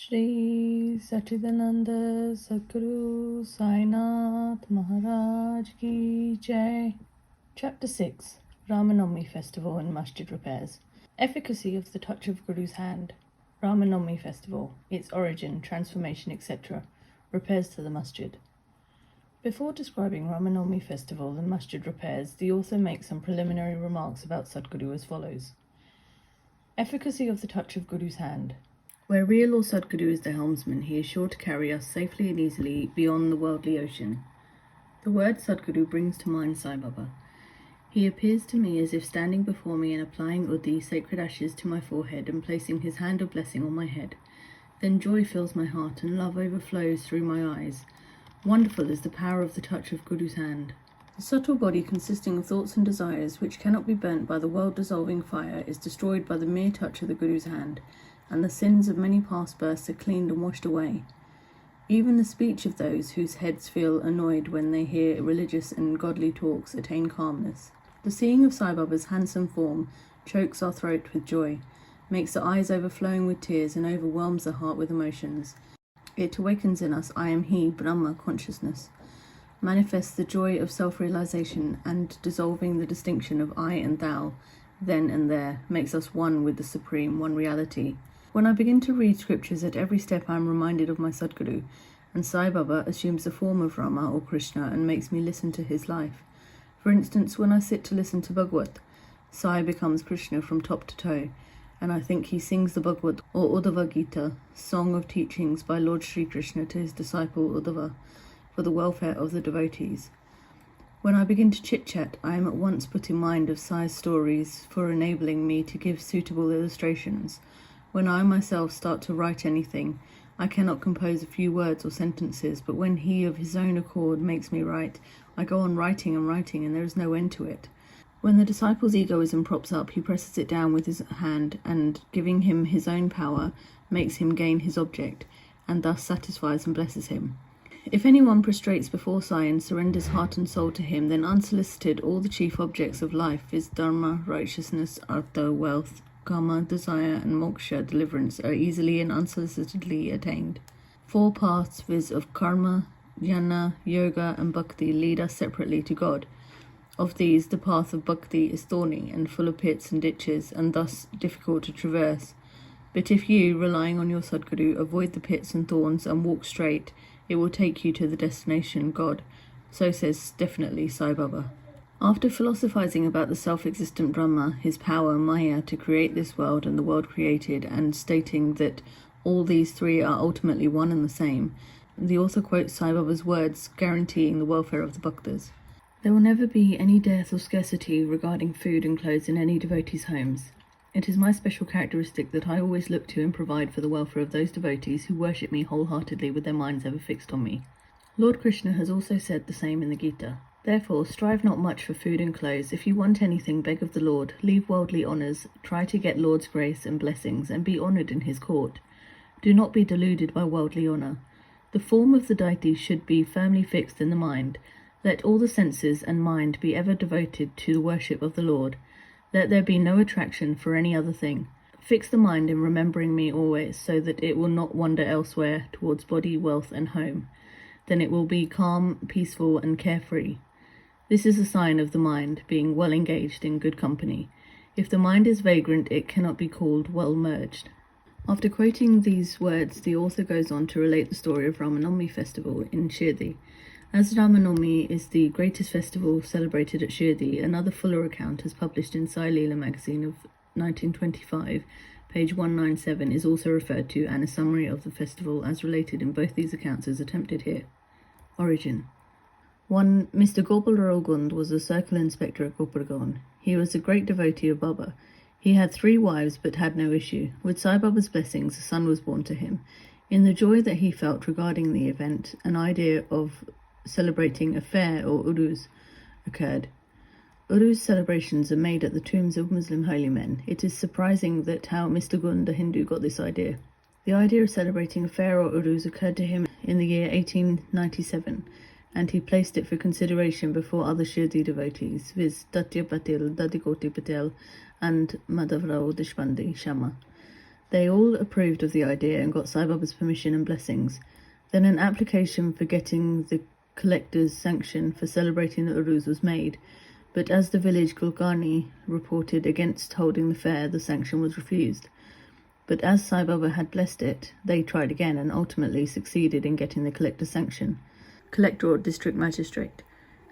Shri Satchidananda Sadguru Sai Maharaj Ki Jai. Chapter 6. Ramanavami Festival and Masjid Repairs. Efficacy of the touch of Guru's hand. Ramanavami Festival, its origin, transformation, etc. Repairs to the Masjid. Before describing Ramanavami Festival and Masjid repairs, the author makes some preliminary remarks about Sadguru as follows. Efficacy of the touch of Guru's hand. Where real or Sadguru is the helmsman, he is sure to carry us safely and easily beyond the worldly ocean. The word Sadguru brings to mind Sai Baba. He appears to me as if standing before me and applying Uddhi, sacred ashes, to my forehead and placing his hand of blessing on my head. Then joy fills my heart and love overflows through my eyes. Wonderful is the power of the touch of Guru's hand. The subtle body consisting of thoughts and desires, which cannot be burnt by the world-dissolving fire, is destroyed by the mere touch of the Guru's hand, and the sins of many past births are cleaned and washed away. Even the speech of those whose heads feel annoyed when they hear religious and godly talks attain calmness. The seeing of Sai Baba's handsome form chokes our throat with joy, makes the eyes overflowing with tears, and overwhelms the heart with emotions. It awakens in us I am He, Brahma consciousness, manifests the joy of self-realization, and dissolving the distinction of I and Thou, then and there, makes us one with the Supreme, one reality. When I begin to read scriptures, at every step I am reminded of my Sadguru, and Sai Baba assumes the form of Rama or Krishna and makes me listen to his life. For instance, when I sit to listen to Bhagavad, Sai becomes Krishna from top to toe, and I think he sings the Bhagavad or Uddhava Gita, song of teachings by Lord Shri Krishna to his disciple Uddhava, for the welfare of the devotees. When I begin to chit-chat, I am at once put in mind of Sai's stories for enabling me to give suitable illustrations. When I myself start to write anything, I cannot compose a few words or sentences, but when he of his own accord makes me write, I go on writing and writing, and there is no end to it. When the disciple's egoism props up, he presses it down with his hand, and, giving him his own power, makes him gain his object, and thus satisfies and blesses him. If anyone prostrates before Sai and surrenders heart and soul to him, then unsolicited all the chief objects of life, viz. Dharma, righteousness, artha, wealth, kama, desire, and moksha, deliverance, are easily and unsolicitedly attained. 4 paths, viz. Of karma, jnana, yoga, and bhakti, lead us separately to God. Of these, the path of bhakti is thorny and full of pits and ditches, and thus difficult to traverse. But if you, relying on your Sadguru, avoid the pits and thorns and walk straight, it will take you to the destination, God. So says definitely Sai Baba. After philosophizing about the self-existent Brahma, his power, Maya, to create this world and the world created, and stating that all these three are ultimately one and the same, the author quotes Sai Baba's words guaranteeing the welfare of the bhaktas. There will never be any dearth or scarcity regarding food and clothes in any devotees' homes. It is my special characteristic that I always look to and provide for the welfare of those devotees who worship me wholeheartedly with their minds ever fixed on me. Lord Krishna has also said the same in the Gita. Therefore, strive not much for food and clothes. If you want anything, beg of the Lord. Leave worldly honours. Try to get Lord's grace and blessings, and be honoured in his court. Do not be deluded by worldly honour. The form of the deity should be firmly fixed in the mind. Let all the senses and mind be ever devoted to the worship of the Lord. Let there be no attraction for any other thing. Fix the mind in remembering me always, so that it will not wander elsewhere towards body, wealth, and home. Then it will be calm, peaceful, and carefree. This is a sign of the mind being well engaged in good company. If the mind is vagrant, it cannot be called well merged. After quoting these words, the author goes on to relate the story of Ramanavami festival in Shirdi. As Ramanavami is the greatest festival celebrated at Shirdi, another fuller account, as published in Sai Leela magazine of 1925, page 197, is also referred to, and a summary of the festival as related in both these accounts is attempted here. Origin. 1. Mr. Gopal Gund was a circle inspector at Gopalgaon. He was a great devotee of Baba. He had 3 wives but had no issue. With Sai Baba's blessings, a son was born to him. In the joy that he felt regarding the event, an idea of celebrating a fair or urus occurred. Urus celebrations are made at the tombs of Muslim holy men. It is surprising that how Mr. Gund, a Hindu, got this idea. The idea of celebrating a fair or urus occurred to him in the year 1897, and he placed it for consideration before other Shirdi devotees, viz. Tatya Patil, Dadikoti Patel, and Madhavrao Deshpande Shama. They all approved of the idea and got Sai Baba's permission and blessings. Then an application for getting the collector's sanction for celebrating the Uruz was made, but as the village Kulkarni reported against holding the fair, the sanction was refused. But as Sai Baba had blessed it, they tried again and ultimately succeeded in getting the collector's sanction. Collector or district magistrate.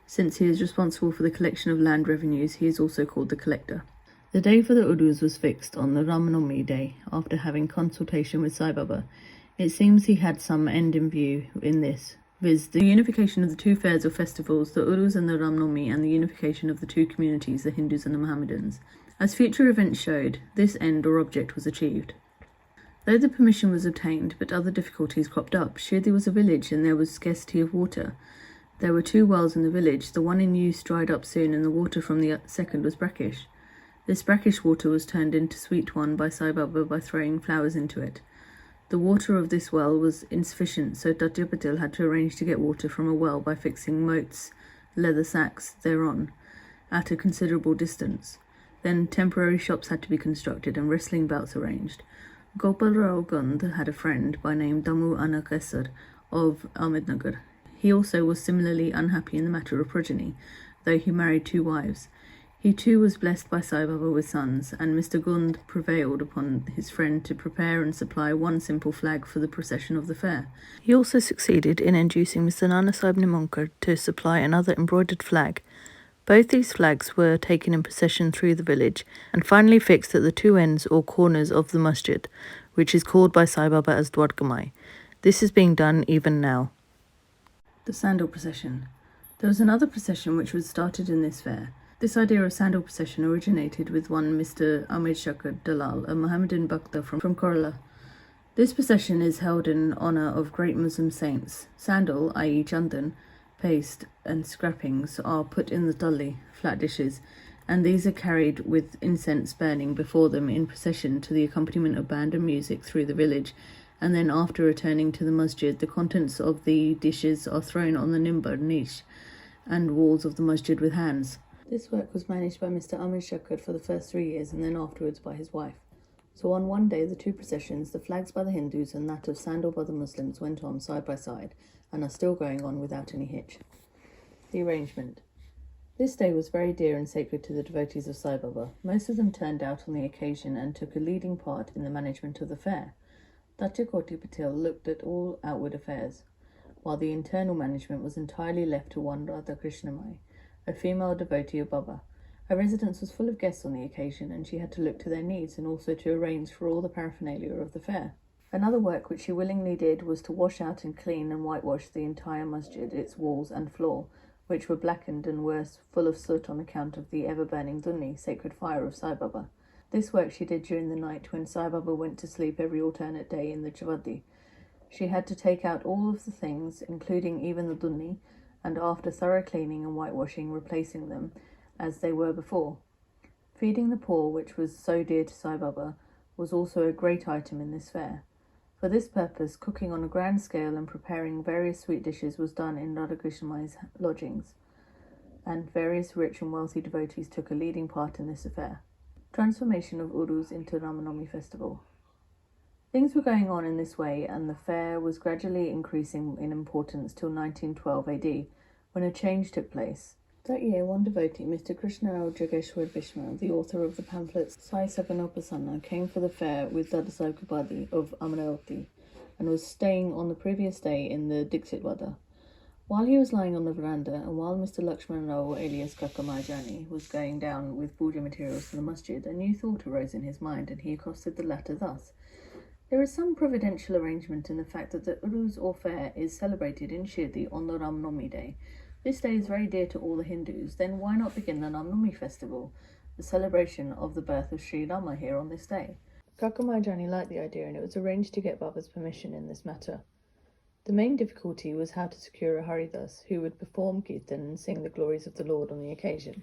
Since he is responsible for the collection of land revenues, he is also called the collector. The day for the Uruz was fixed on the Ramanomi day, after having consultation with Sai Baba. It seems he had some end in view in this, viz. the unification of the two fairs or festivals, the Uruz and the Ramanomi, and the unification of the two communities, the Hindus and the Mohammedans. As future events showed, this end or object was achieved. Though the permission was obtained, but other difficulties cropped up. Shirdi was a village and there was scarcity of water. There were 2 wells in the village. The one in use dried up soon and the water from the second was brackish. This brackish water was turned into sweet one by Sai Baba by throwing flowers into it. The water of this well was insufficient, so Tatya Patil had to arrange to get water from a well by fixing moats, leather sacks, thereon, at a considerable distance. Then temporary shops had to be constructed and wrestling bouts arranged. Gopal Rao Gund had a friend by name Damu Anakesar of Ahmednagar. He also was similarly unhappy in the matter of progeny, though he married 2 wives. He too was blessed by Sai Baba with sons, and Mr. Gund prevailed upon his friend to prepare and supply one simple flag for the procession of the fair. He also succeeded in inducing Mr. Nana Sahib Nimankar to supply another embroidered flag. Both these flags were taken in procession through the village and finally fixed at the 2 ends or corners of the masjid, which is called by Sai Baba as Dwadkamai. This is being done even now. The Sandal Procession. There was another procession which was started in this fair. This idea of sandal procession originated with one Mr. Ahmed Shakar Dalal, a Mohammedan Bhakta from Kerala. This procession is held in honour of great Muslim saints. Sandal, i.e. chandan, paste and scrapings are put in the tulli, flat dishes, and these are carried with incense burning before them in procession to the accompaniment of band and music through the village, and then after returning to the masjid, the contents of the dishes are thrown on the nimbar niche and walls of the masjid with hands. This work was managed by Mr. Ahmed Shakar for the first 3 years and then afterwards by his wife. So on one day, the 2 processions, the flags by the Hindus and that of Sandal by the Muslims, went on side by side and are still going on without any hitch. The arrangement. This day was very dear and sacred to the devotees of Sai Baba. Most of them turned out on the occasion and took a leading part in the management of the fair. Tatya Koti Patil looked at all outward affairs, while the internal management was entirely left to one Radha Krishnamai, a female devotee of Baba. Her residence was full of guests on the occasion, and she had to look to their needs and also to arrange for all the paraphernalia of the fair. Another work which she willingly did was to wash out and clean and whitewash the entire masjid, its walls and floor, which were blackened and were full of soot on account of the ever-burning dunni, sacred fire of Sai Baba. This work she did during the night when Sai Baba went to sleep every alternate day in the Chavadi. She had to take out all of the things, including even the dunni, and after thorough cleaning and whitewashing, replacing them as they were before. Feeding the poor, which was so dear to Sai Baba, was also a great item in this fair. For this purpose, cooking on a grand scale and preparing various sweet dishes was done in Radha Krishnamai's lodgings, and various rich and wealthy devotees took a leading part in this affair. Transformation of Uruz into Ramanomi festival. Things were going on in this way, and the fair was gradually increasing in importance till 1912 AD, when a change took place. That year, one devotee, Mr. Krishnarao Jageshwar Bishma, the author of the pamphlets Sai Sabanopasanna, came for the fair with Dada Sahib Kapadi of Amravati, and was staying on the previous day in the Dixit Wada. While he was lying on the veranda, and while Mr. Lakshman Rao alias Kakamajani was going down with puja materials to the masjid, a new thought arose in his mind, and he accosted the latter thus. There is some providential arrangement in the fact that the Uruz or fair is celebrated in Shirdi on the Ramanomi day. This day is very dear to all the Hindus, then why not begin the Ramanomi festival, the celebration of the birth of Sri Rama here on this day? Kakamajani liked the idea, and it was arranged to get Baba's permission in this matter. The main difficulty was how to secure a Haridas who would perform Kirtan and sing the glories of the Lord on the occasion.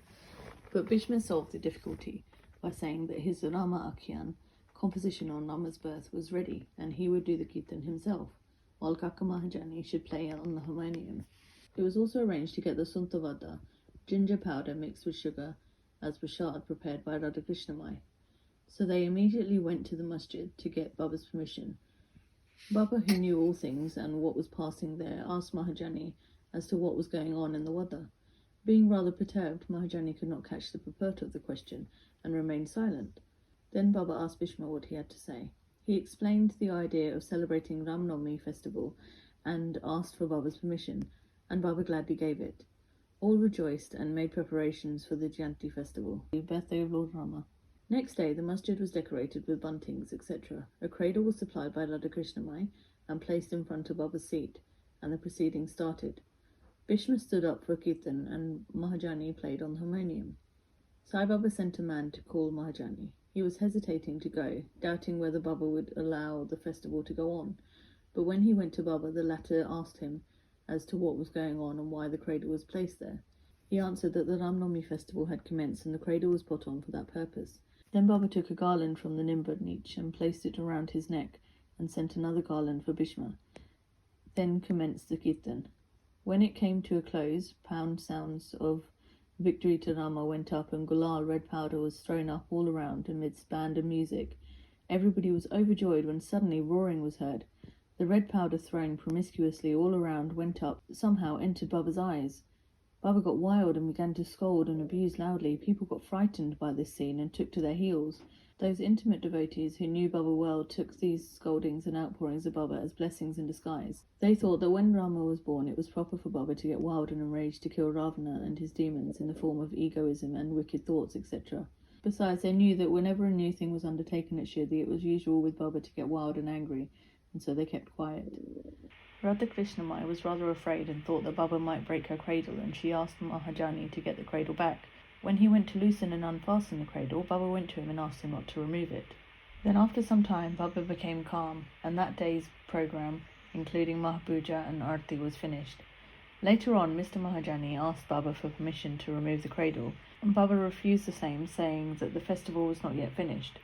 But Bhishma solved the difficulty by saying that his Rama Akhyan composition on Rama's birth was ready, and he would do the Kirtan himself, while Kakamahajani should play on the harmonium. It was also arranged to get the Suntavada, ginger powder mixed with sugar, as prasad prepared by Radha Krishnamai. So they immediately went to the masjid to get Baba's permission. Baba, who knew all things and what was passing there, asked Mahajani as to what was going on in the wada. Being rather perturbed, Mahajani could not catch the purport of the question and remained silent. Then Baba asked Bhishma what he had to say. He explained the idea of celebrating Ram Navami festival and asked for Baba's permission, and Baba gladly gave it. All rejoiced and made preparations for the Jayanti festival, the birthday of Lord Rama. Next day, the masjid was decorated with buntings, etc. A cradle was supplied by Radha Krishnamai and placed in front of Baba's seat, and the proceedings started. Bhishma stood up for Kirtan and Mahajani played on the harmonium. Sai Baba sent a man to call Mahajani. He was hesitating to go, doubting whether Baba would allow the festival to go on. But when he went to Baba, the latter asked him as to what was going on and why the cradle was placed there. He answered that the Ram Navami festival had commenced and the cradle was put on for that purpose. Then Baba took a garland from the Nimbud niche and placed it around his neck and sent another garland for Bhishma. Then commenced the Kirtan. When it came to a close, pound sounds of Victory to Rama went up and Gulal red powder was thrown up all around amidst band and music. Everybody was overjoyed when suddenly roaring was heard. The red powder thrown promiscuously all around went up, somehow entered Baba's eyes. Baba got wild and began to scold and abuse loudly. People got frightened by this scene and took to their heels. Those intimate devotees who knew Baba well took these scoldings and outpourings of Baba as blessings in disguise. They thought that when Rama was born, it was proper for Baba to get wild and enraged to kill Ravana and his demons in the form of egoism and wicked thoughts, etc. Besides, they knew that whenever a new thing was undertaken at Shirdi, it was usual with Baba to get wild and angry, and so they kept quiet. Radha Krishnamai was rather afraid and thought that Baba might break her cradle, and she asked Mahajani to get the cradle back. When he went to loosen and unfasten the cradle, Baba went to him and asked him not to remove it. Then after some time, Baba became calm, and that day's program, including Mahapuja and Arti, was finished. Later on, Mr. Mahajani asked Baba for permission to remove the cradle, and Baba refused the same, saying that the festival was not yet finished.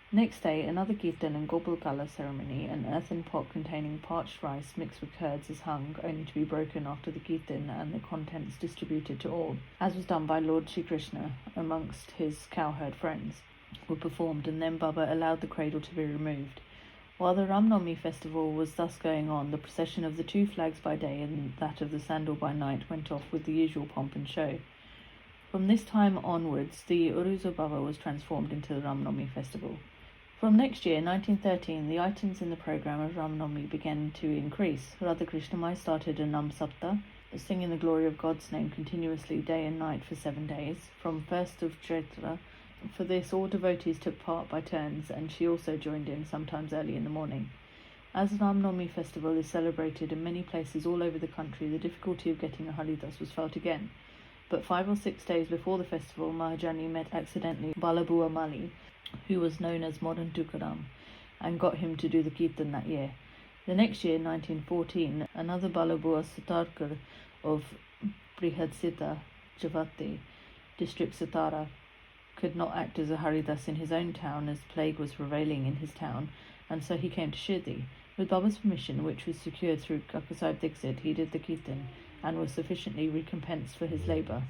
Next day, another Kirtan and Gopal Kala ceremony, an earthen pot containing parched rice mixed with curds is hung, only to be broken after the Kirtan and the contents distributed to all, as was done by Lord Shri Krishna amongst his cowherd friends, were performed, and then Baba allowed the cradle to be removed. While the Ram Navami festival was thus going on, the procession of the two flags by day and that of the sandal by night went off with the usual pomp and show. From this time onwards, the Uruza Baba was transformed into the Ram Navami festival. From next year, 1913, the items in the program of Ram Navami began to increase. Radha Krishnamai started a Nam Sapta, singing the glory of God's name continuously day and night for 7 days, from 1st of Chaitra. For this, all devotees took part by turns, and she also joined in, sometimes early in the morning. As the Ram Navami festival is celebrated in many places all over the country, the difficulty of getting a Haridas was felt again. But 5 or 6 days before the festival, Mahajani met accidentally Balabua Mali, who was known as Modern Tukaram, and got him to do the Kirtan that year. The next year, 1914, another Balabua Satarkar of Brihadsita Javati, district Satara, could not act as a Haridas in his own town as plague was prevailing in his town, and so he came to Shirdi. With Baba's permission, which was secured through Kakasaheb Dixit, he did the Kirtan and was sufficiently recompensed for his labour.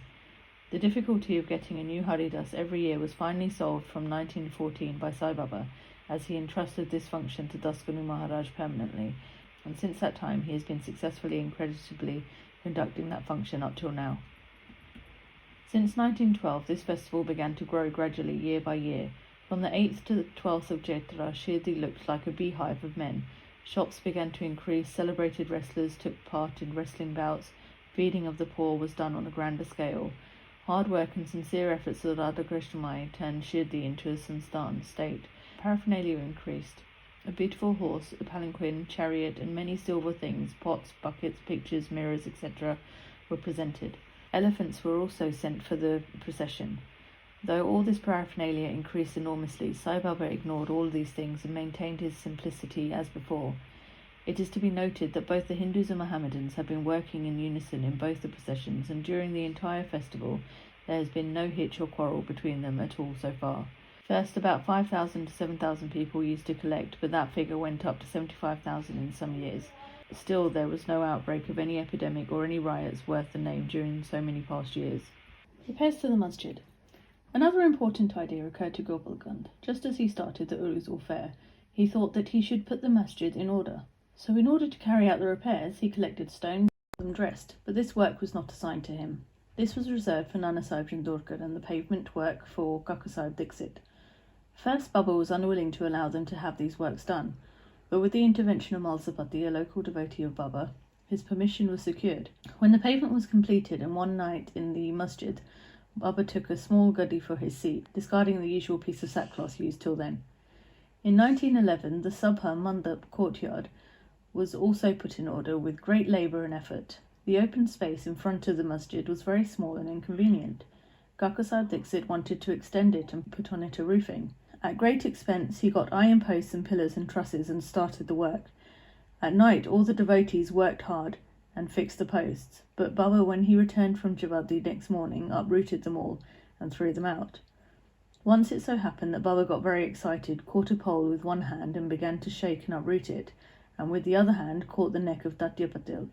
The difficulty of getting a new Haridas every year was finally solved from 1914 by Sai Baba, as he entrusted this function to Dasganu Maharaj permanently, and since that time he has been successfully and creditably conducting that function up till now. Since 1912, this festival began to grow gradually year by year. From the 8th to the 12th of Chaitra, Shirdi looked like a beehive of men. Shops began to increase, celebrated wrestlers took part in wrestling bouts, feeding of the poor was done on a grander scale. Hard work and sincere efforts of Radha Krishnamai turned Shirdi into a Sansthan state. Paraphernalia increased. A beautiful horse, a palanquin, chariot, and many silver things, pots, buckets, pictures, mirrors, etc., were presented. Elephants were also sent for the procession. Though all this paraphernalia increased enormously, Sai Baba ignored all these things and maintained his simplicity as before. It is to be noted that both the Hindus and Mohammedans have been working in unison in both the processions, and during the entire festival there has been no hitch or quarrel between them at all so far. First, about 5,000 to 7,000 people used to collect, but that figure went up to 75,000 in some years. Still, there was no outbreak of any epidemic or any riots worth the name during so many past years. Repairs to the masjid. Another important idea occurred to Gopalkand. Just as he started the Uruzul fair, he thought that he should put the masjid in order. So in order to carry out the repairs, he collected stones and them dressed, but this work was not assigned to him. This was reserved for Nana Sahib Jindorkar and the pavement work for Kaka Sahib Dixit. First, Baba was unwilling to allow them to have these works done, but with the intervention of Malsapati, a local devotee of Baba, his permission was secured. When the pavement was completed and one night in the masjid, Baba took a small guddi for his seat, discarding the usual piece of sackcloth used till then. In 1911, the Subha Mandap courtyard was also put in order with great labour and effort. The open space in front of the masjid was very small and inconvenient. Kaka Sahib Dixit wanted to extend it and put on it a roofing. At great expense, he got iron posts and pillars and trusses and started the work. At night, all the devotees worked hard and fixed the posts, but Baba, when he returned from Javadi next morning, uprooted them all and threw them out. Once it so happened that Baba got very excited, caught a pole with one hand and began to shake and uproot it, and with the other hand caught the neck of Tatya Patil.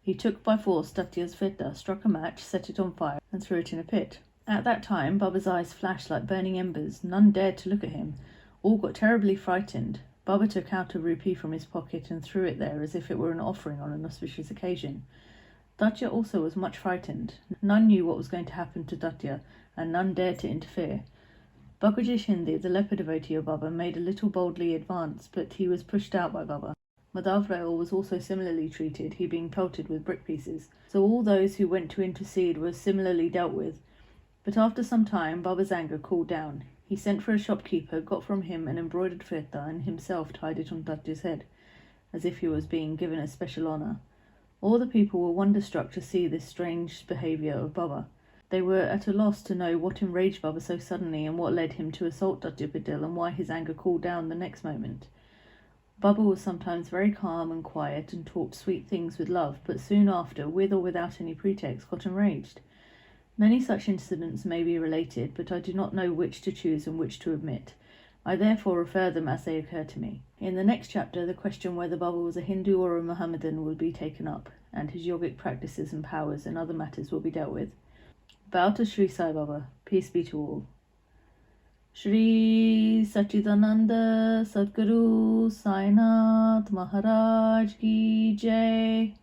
He took by force Tatya's feta, struck a match, set it on fire, and threw it in a pit. At that time, Baba's eyes flashed like burning embers. None dared to look at him. All got terribly frightened. Baba took out a rupee from his pocket and threw it there as if it were an offering on an auspicious occasion. Tatya also was much frightened. None knew what was going to happen to Tatya, and none dared to interfere. Bakaji Shindi, the leper devotee of Baba, made a little boldly advance, but he was pushed out by Baba. Madhav Rail was also similarly treated, he being pelted with brick pieces. So all those who went to intercede were similarly dealt with. But after some time, Baba's anger cooled down. He sent for a shopkeeper, got from him an embroidered feta, and himself tied it on Tatya's head, as if he was being given a special honour. All the people were wonderstruck to see this strange behaviour of Baba. They were at a loss to know what enraged Baba so suddenly and what led him to assault Tatya Patil and why his anger cooled down the next moment. Baba was sometimes very calm and quiet and talked sweet things with love, but soon after, with or without any pretext, got enraged. Many such incidents may be related, but I do not know which to choose and which to omit. I therefore refer them as they occur to me. In the next chapter, the question whether Baba was a Hindu or a Mohammedan will be taken up, and his yogic practices and powers and other matters will be dealt with. Bow to Shri Sai Baba. Peace be to all. Shri Satchidananda Sadguru Sai Maharaj Ki Jai.